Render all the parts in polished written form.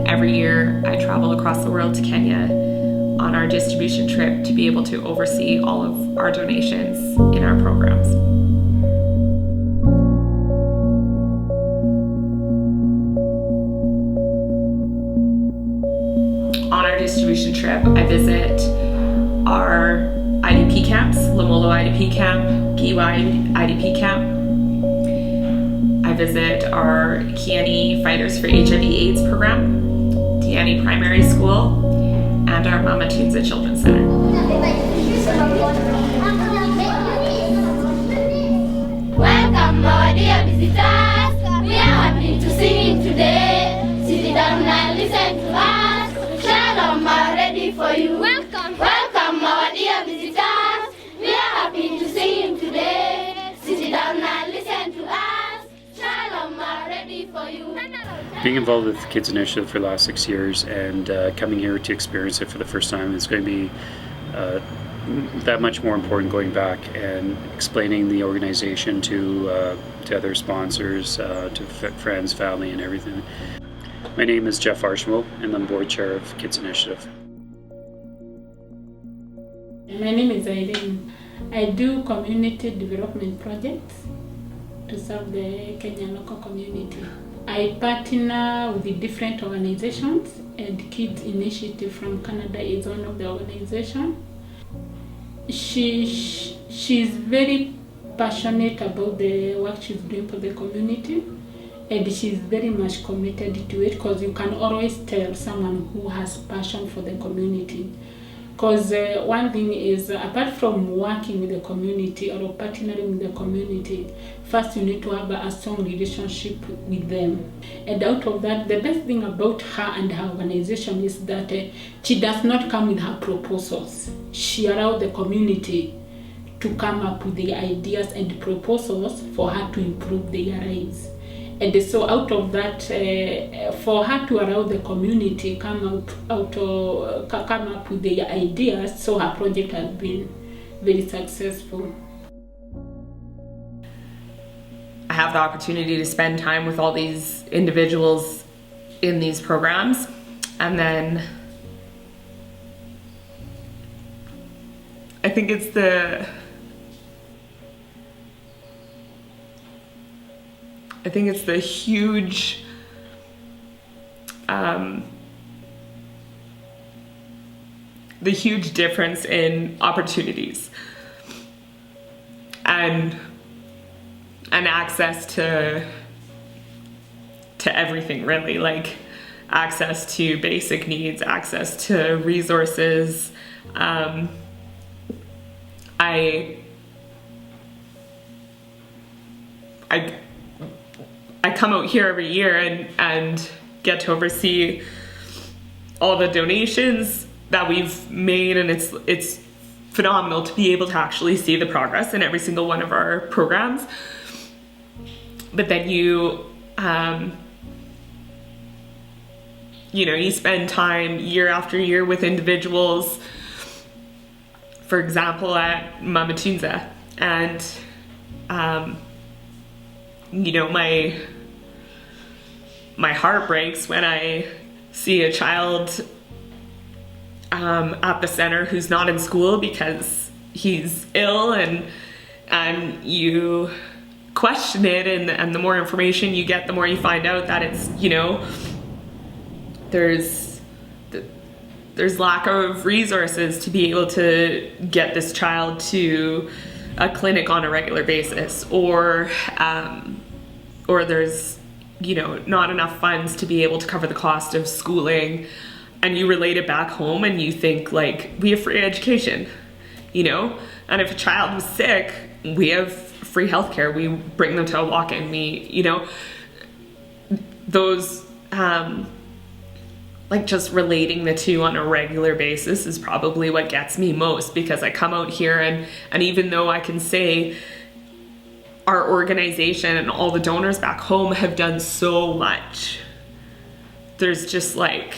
Every year I travel across the world to Kenya on our distribution trip to be able to oversee all of our donations in our programs. On our distribution trip, I visit our IDP camps, Lamolo IDP Camp, K.I.D.S IDP Camp. I visit our Fighters for HIV/AIDS program, Diani Primary School, and our Mama Tunza Children's Center. Welcome, our dear visitors. We are happy to see you today. Sit down and listen to us. Shalom are ready for you. Welcome, our dear visitors. We are happy to see you today. Sit down and listen to us. Shalom are ready for you. Being involved with the Kids Initiative for the last 6 years and coming here to experience it for the first time is going to be that much more important going back and explaining the organization to other sponsors, to friends, family, and everything. My name is Jeff Archibald, and I'm board chair of Kids Initiative. My name is Irene. I do community development projects to serve the Kenyan local community. I partner with the different organizations, and Kids Initiative from Canada is one of the organizations. She's very passionate about the work she's doing for the community, and she's very much committed to it, because you can always tell someone who has passion for the community. Because one thing is, apart from working with the community or partnering with the community, first you need to have a strong relationship with them. And out of that, the best thing about her and her organization is that she does not come with her proposals. She allows the community to come up with the ideas and proposals for her to improve their lives. And so out of that, for her to allow the community come up with the ideas, so her project has been very successful. I have the opportunity to spend time with all these individuals in these programs, and then I think it's the huge difference in opportunities and access to everything, really, like access to basic needs, access to resources. I come out here every year and get to oversee all the donations that we've made, and it's phenomenal to be able to actually see the progress in every single one of our programs. But then you spend time year after year with individuals, for example, at Mama Tunza, and my heart breaks when I see a child at the center who's not in school because he's ill, and you question it, and the more information you get, the more you find out that it's, there's lack of resources to be able to get this child to a clinic on a regular basis, or there's not enough funds to be able to cover the cost of schooling, and you relate it back home and you think like, we have free education, and if a child was sick, we have free healthcare, we bring them to a walk-in, those like just relating the two on a regular basis is probably what gets me most, because I come out here and even though I can say our organization and all the donors back home have done so much, there's just like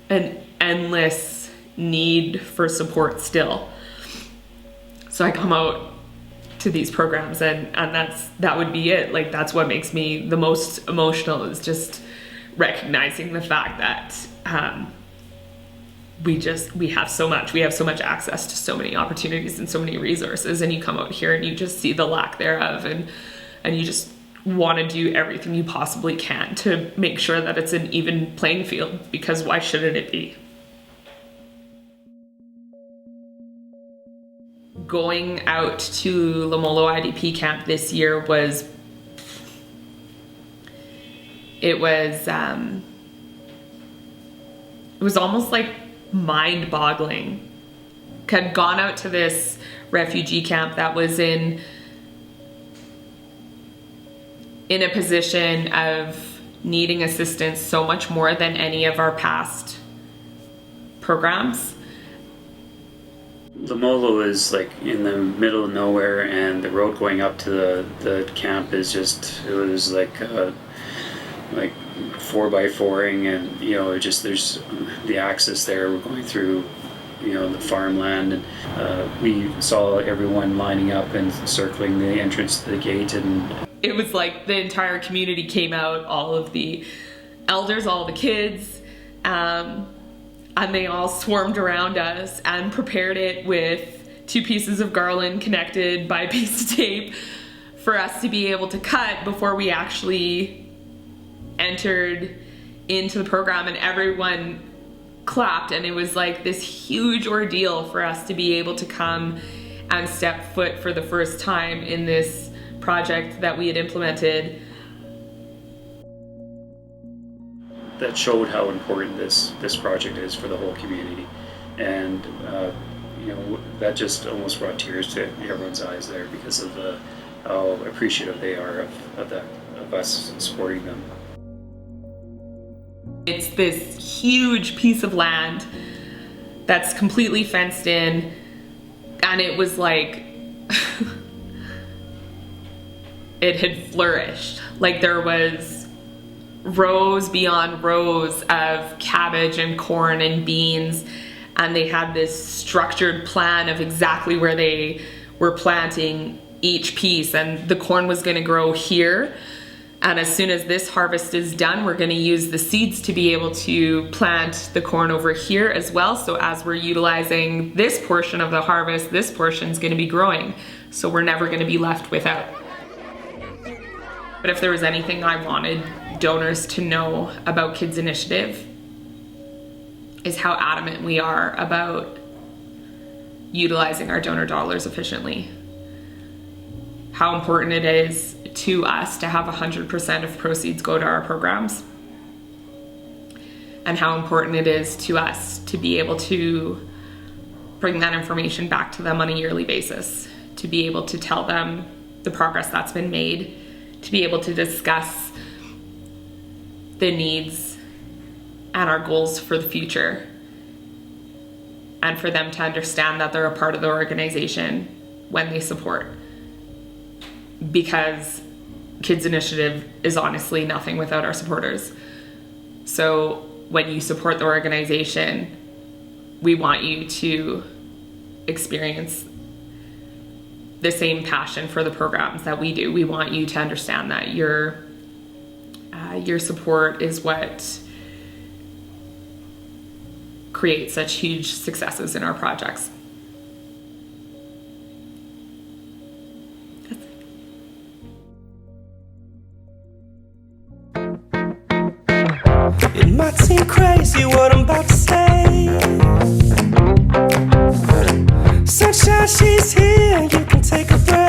an endless need for support still. So I come out to these programs and that would be it. Like, that's what makes me the most emotional, is just recognizing the fact that we have so much access to so many opportunities and so many resources, and you come out here and you just see the lack thereof, and you just want to do everything you possibly can to make sure that it's an even playing field, because why shouldn't it be? Going out to Lamolo IDP camp this year was almost like mind-boggling. Had gone out to this refugee camp that was in a position of needing assistance so much more than any of our past programs. Lamolo is like in the middle of nowhere, and the road going up to the camp is just, it was like 4x4ing, and there's the access there. We're going through the farmland, and we saw everyone lining up and circling the entrance to the gate, and it was like the entire community came out, all of the elders, all the kids, and they all swarmed around us and prepared it with 2 pieces of garland connected by a piece of tape for us to be able to cut before we actually entered into the program, and everyone clapped, and it was like this huge ordeal for us to be able to come and step foot for the first time in this project that we had implemented. That showed how important this project is for the whole community, and that just almost brought tears to everyone's eyes there, because of how appreciative they are of us supporting them. It's this huge piece of land that's completely fenced in, and it was like it had flourished. Like, there was rows beyond rows of cabbage and corn and beans, and they had this structured plan of exactly where they were planting each piece, and the corn was going to grow here, and as soon as this harvest is done, we're going to use the seeds to be able to plant the corn over here as well. So as we're utilizing this portion of the harvest, this portion is going to be growing, so we're never going to be left without. But if there was anything I wanted donors to know about K.I.D.S Initiative, is how adamant we are about utilizing our donor dollars efficiently. How important it is to us to have 100% of proceeds go to our programs. And how important it is to us to be able to bring that information back to them on a yearly basis, to be able to tell them the progress that's been made, to be able to discuss the needs and our goals for the future, and for them to understand that they're a part of the organization when they support. Because K.I.D.S Initiative is honestly nothing without our supporters. So when you support the organization, we want you to experience the same passion for the programs that we do. We want you to understand that your support is what creates such huge successes in our projects. It might seem crazy what I'm about to say. Sunshine, she's here, you can take a breath.